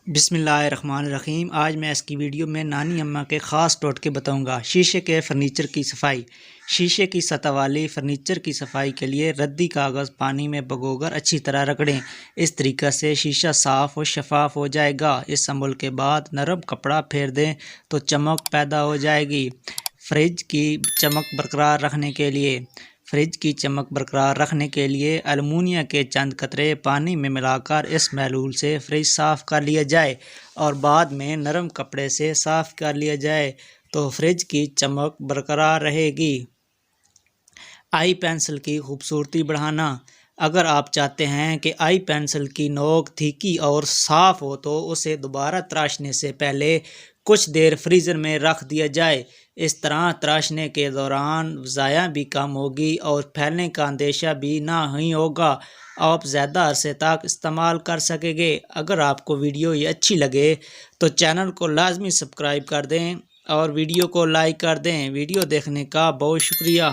بسم اللہ الرحمن الرحیم۔ آج میں اس کی ویڈیو میں نانی اماں کے خاص ٹوٹکے بتاؤں گا۔ شیشے کے فرنیچر کی صفائی۔ شیشے کی سطح والی فرنیچر کی صفائی کے لیے ردی کاغذ پانی میں بھگو کر اچھی طرح رگڑیں۔ اس طریقہ سے شیشہ صاف و شفاف ہو جائے گا۔ اس عمل کے بعد نرم کپڑا پھیر دیں تو چمک پیدا ہو جائے گی۔ فریج کی چمک برقرار رکھنے کے لیے المونیا کے چند قطرے پانی میں ملا کر اس محلول سے فریج صاف کر لیا جائے اور بعد میں نرم کپڑے سے صاف کر لیا جائے تو فریج کی چمک برقرار رہے گی۔ آئی پینسل کی خوبصورتی بڑھانا۔ اگر آپ چاہتے ہیں کہ آئی پینسل کی نوک تھیکی اور صاف ہو تو اسے دوبارہ تراشنے سے پہلے کچھ دیر فریزر میں رکھ دیا جائے۔ اس طرح تراشنے کے دوران ضیاع بھی کم ہوگی اور پھیلنے کا اندیشہ بھی نہیں ہوگا۔ آپ زیادہ عرصے تک استعمال کر سکیں گے۔ اگر آپ کو ویڈیو یہ اچھی لگے تو چینل کو لازمی سبسکرائب کر دیں اور ویڈیو کو لائک کر دیں۔ ویڈیو دیکھنے کا بہت شکریہ۔